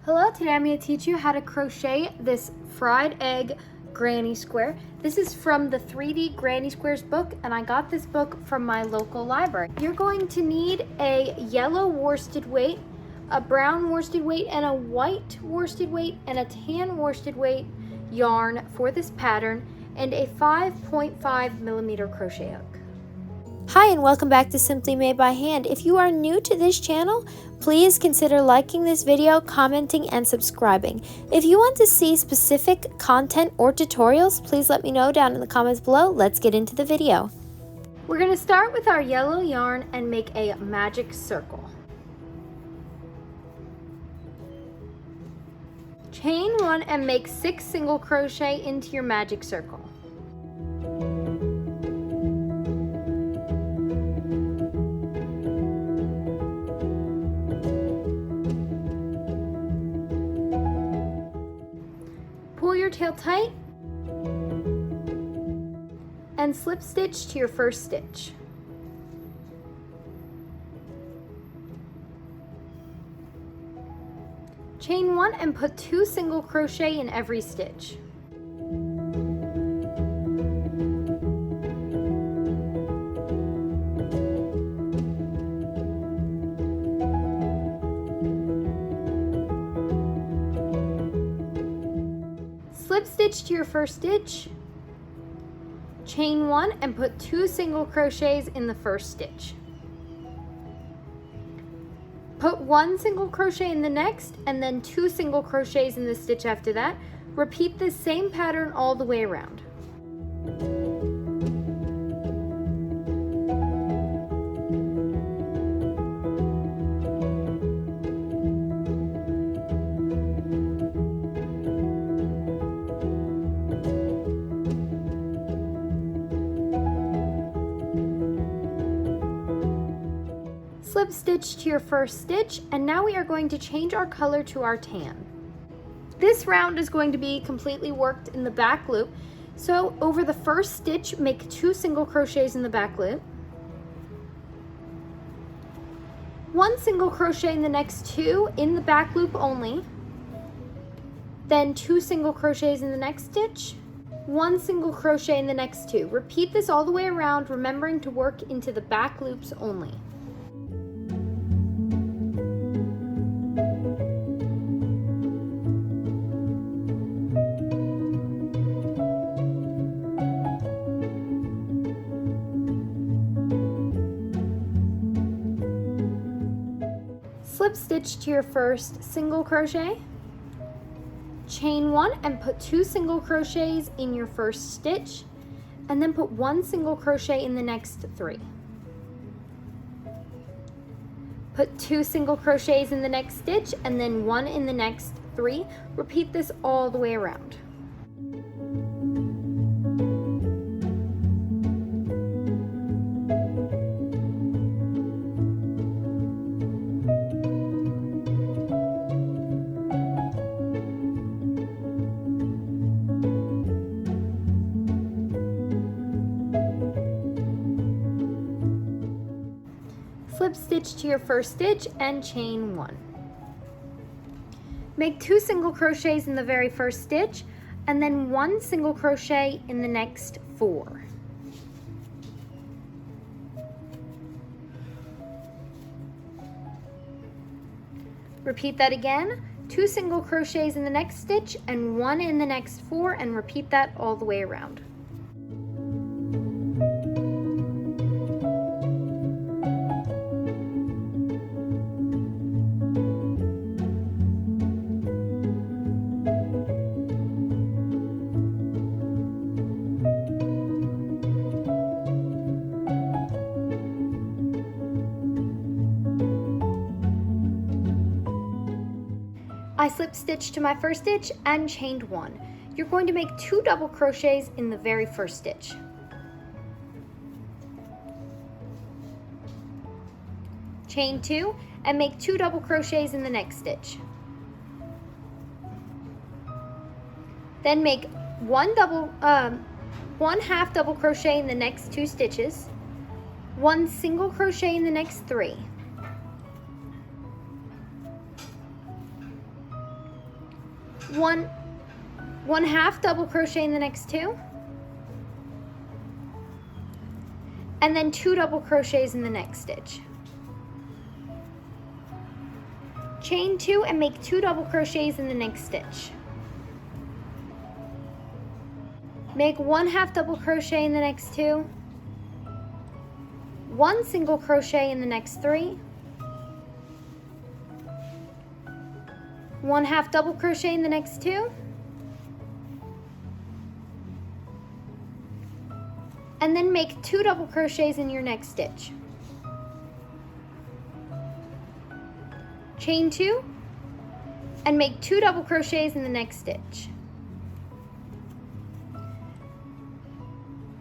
Hello, today I'm going to teach you how to crochet this fried egg granny square. This is from the 3D Granny Squares book, and I got this book from my local library. You're going to need a yellow worsted weight, a brown worsted weight, and a white worsted weight, and a tan worsted weight yarn for this pattern, and a 5.5 millimeter crochet hook. Hi, and welcome back to Simply Made by Hand. If you are new to this channel, please consider liking this video, commenting, and subscribing. If you want to see specific content or tutorials, please let me know down in the comments below. Let's get into the video. We're going to start with our yellow yarn and make a magic circle. Chain one and make 6 single crochet into your magic circle. Pull your tail tight and slip stitch to your first stitch. Chain one and put 2 single crochet in every stitch. Slip stitch to your first stitch, chain one and put 2 single crochets in the first stitch. Put 1 single crochet in the next and then 2 single crochets in the stitch after that. Repeat this same pattern all the way around. Slip stitch to your first stitch, and now we are going to change our color to our tan. This round is going to be completely worked in the back loop, so over the first stitch make 2 single crochets in the back loop, 1 single crochet in the next 2 in the back loop only, then 2 single crochets in the next stitch, 1 single crochet in the next 2. Repeat this all the way around, remembering to work into the back loops only. Slip stitch to your first single crochet, chain one and put 2 single crochets in your first stitch, and then put 1 single crochet in the next 3. Put 2 single crochets in the next stitch and then 1 in the next 3. Repeat this all the way around. Slip stitch to your first stitch and chain 1. Make 2 single crochets in the very first stitch and then 1 single crochet in the next 4. Repeat that again, 2 single crochets in the next stitch and 1 in the next 4, and repeat that all the way around. I slip stitched to my first stitch and chained 1. You're going to make 2 double crochets in the very first stitch. Chain 2 and make 2 double crochets in the next stitch. Then make 1 half double crochet in the next 2 stitches, 1 single crochet in the next 3, one half double crochet in the next two, and then 2 double crochets in the next stitch. Chain 2 and make 2 double crochets in the next stitch. Make 1 half double crochet in the next two, 1 single crochet in the next 3, 1 half double crochet in the next two, and then make 2 double crochets in your next stitch. Chain 2 and make 2 double crochets in the next stitch.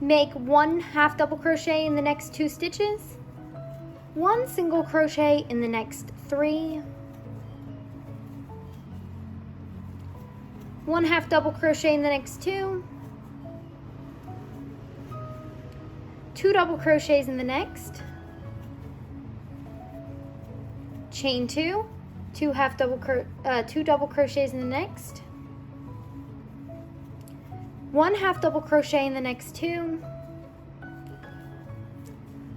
Make 1 half double crochet in the next 2 stitches, 1 single crochet in the next 3, 1 half double crochet in the next 2, 2 double crochets in the next, chain 2, 2 double crochets in the next, 1 half double crochet in the next 2,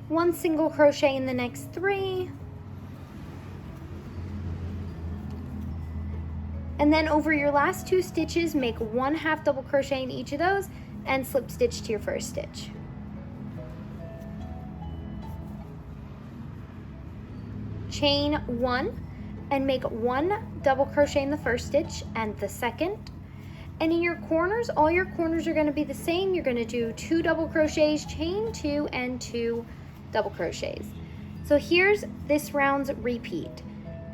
1 single crochet in the next 3, and then over your last 2 stitches, make 1 half double crochet in each of those and slip stitch to your first stitch. Chain 1 and make 1 double crochet in the first stitch and the second. And in your corners, all your corners are going to be the same. You're going to do 2 double crochets, chain 2, and 2 double crochets. So here's this round's repeat.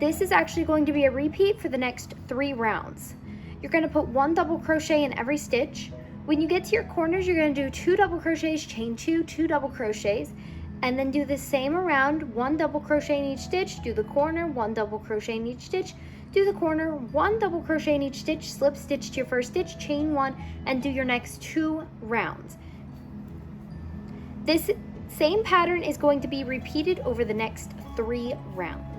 This is actually going to be a repeat for the next 3 rounds. You're going to put 1 double crochet in every stitch. When you get to your corners, you're going to do 2 double crochets, chain 2, 2 double crochets, and then do the same around, 1 double crochet in each stitch, do the corner, 1 double crochet in each stitch, do the corner, 1 double crochet in each stitch, slip stitch to your first stitch, chain 1, and do your next 2 rounds. This same pattern is going to be repeated over the next 3 rounds.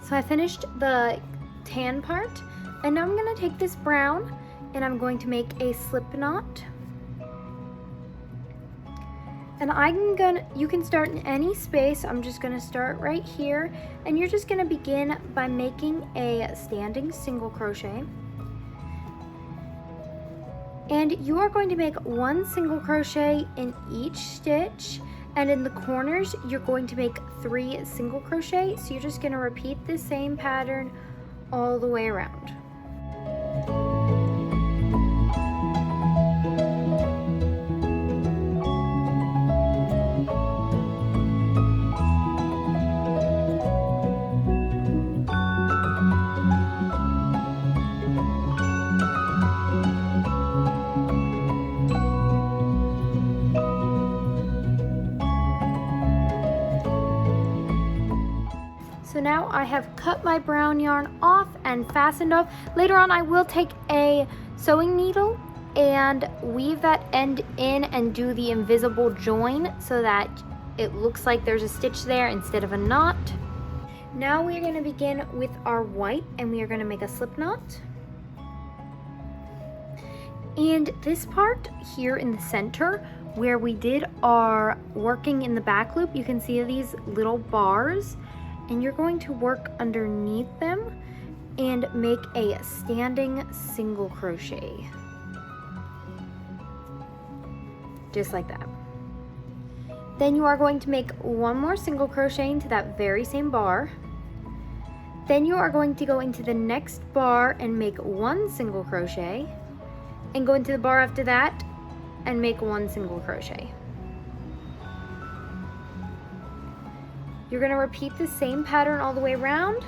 So I finished the tan part, and now I'm going to take this brown and I'm going to make a slip knot. And you can start in any space. I'm just going to start right here, and you're just going to begin by making a standing single crochet. And you are going to make 1 single crochet in each stitch. And in the corners, you're going to make 3 single crochet. So you're just going to repeat the same pattern all the way around. So now I have cut my brown yarn off and fastened off. Later on I will take a sewing needle and weave that end in and do the invisible join so that it looks like there's a stitch there instead of a knot. Now we're going to begin with our white, and we are going to make a slip knot. And this part here in the center where we did our working in the back loop, you can see these little bars, and you're going to work underneath them and make a standing single crochet. Just like that. Then you are going to make 1 more single crochet into that very same bar. Then you are going to go into the next bar and make 1 single crochet, and go into the bar after that and make 1 single crochet. You're going to repeat the same pattern all the way around.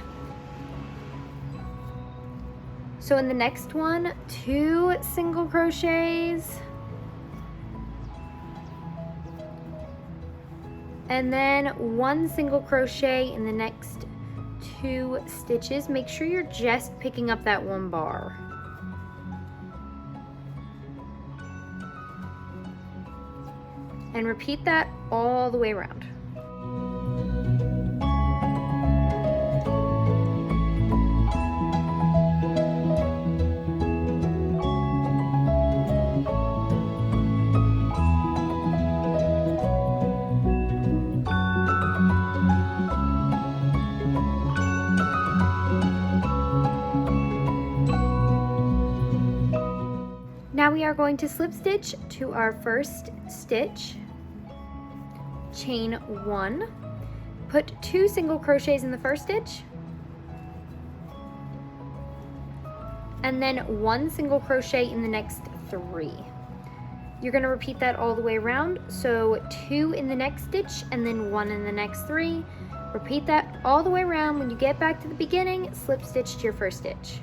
So in the next one, 2 single crochets, and then 1 single crochet in the next 2 stitches. Make sure you're just picking up that 1 bar. And repeat that all the way around. Now we are going to slip stitch to our first stitch, chain 1, put 2 single crochets in the first stitch, and then 1 single crochet in the next 3. You're going to repeat that all the way around, so 2 in the next stitch and then 1 in the next 3. Repeat that all the way around. When you get back to the beginning, slip stitch to your first stitch.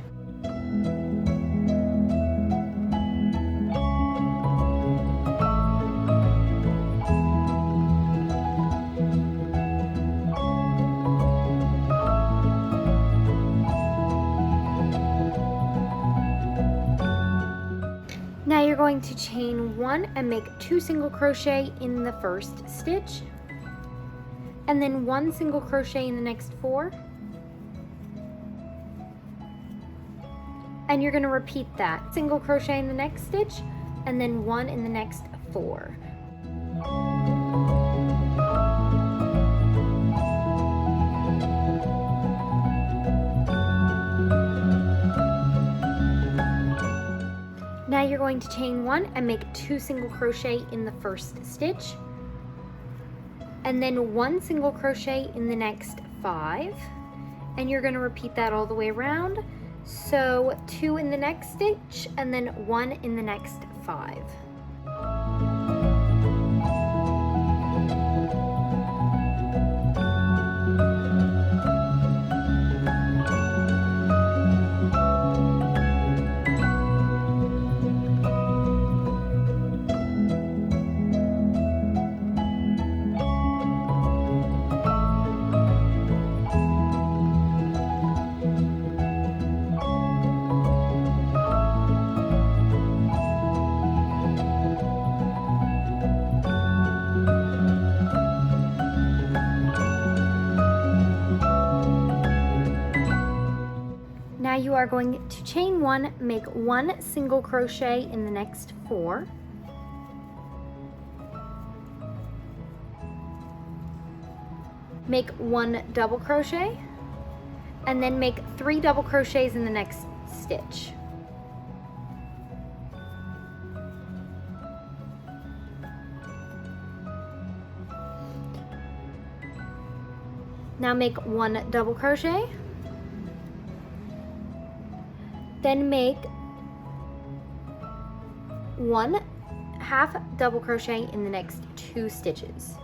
Now you're going to chain 1 and make 2 single crochet in the first stitch, and then 1 single crochet in the next 4. And you're going to repeat that. Single crochet in the next stitch, and then 1 in the next 4. Now you're going to chain 1 and make 2 single crochet in the first stitch, and then 1 single crochet in the next 5, and you're going to repeat that all the way around. So 2 in the next stitch and then 1 in the next 5. Now you are going to chain 1, make 1 single crochet in the next 4. Make 1 double crochet, and then make 3 double crochets in the next stitch. Now make 1 double crochet, then make 1 half double crochet in the next 2 stitches.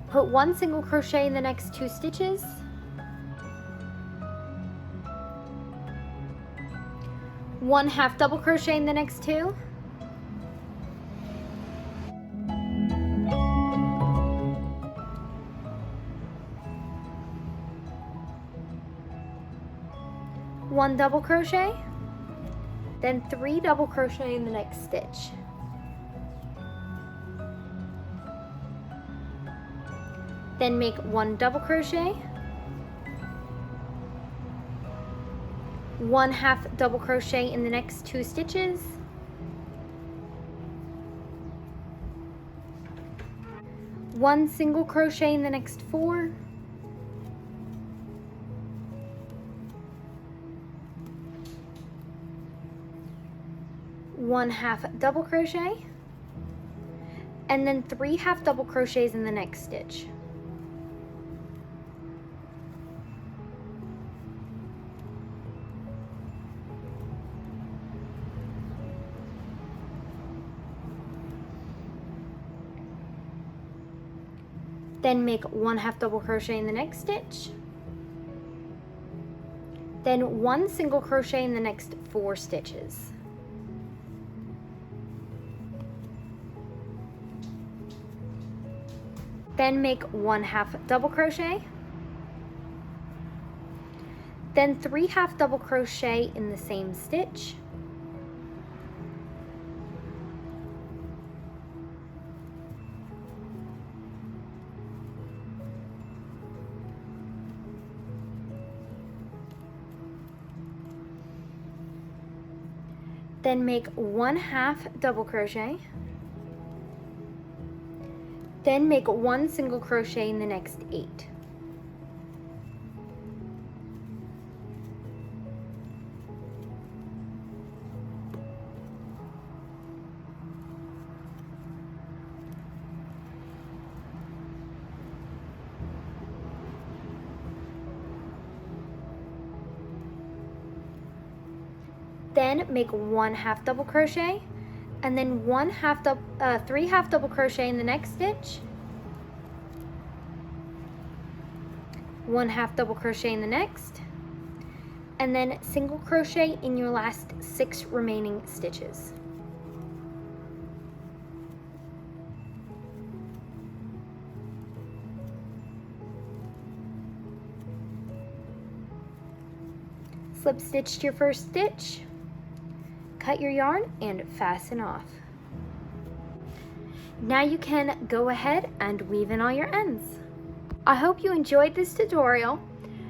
Put 1 single crochet in the next 2 stitches, one half double crochet in the next 2, one double crochet, then 3 double crochet in the next stitch. Then make 1 double crochet, 1 half double crochet in the next 2 stitches, one single crochet in the next 4, one half double crochet, and then 3 half double crochets in the next stitch. Then make 1/2 double crochet in the next stitch. Then 1 single crochet in the next 4 stitches. Then make 1/2 double crochet. Then 3/2 double crochet in the same stitch. Then make 1/2 double crochet. Then make 1 single crochet in the next 8. Then make 1/2 double crochet, and then 3/2 double crochet in the next stitch, 1/2 double crochet in the next, and then single crochet in your last 6 remaining stitches. Slip stitch to your first stitch, cut your yarn, and fasten off. Now you can go ahead and weave in all your ends. I hope you enjoyed this tutorial.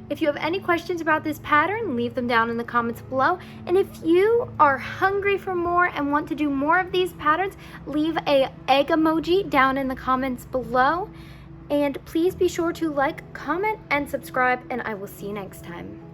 If you have any questions about this pattern, leave them down in the comments below. And if you are hungry for more and want to do more of these patterns, leave an egg emoji down in the comments below. And please be sure to like, comment, and subscribe, and I will see you next time.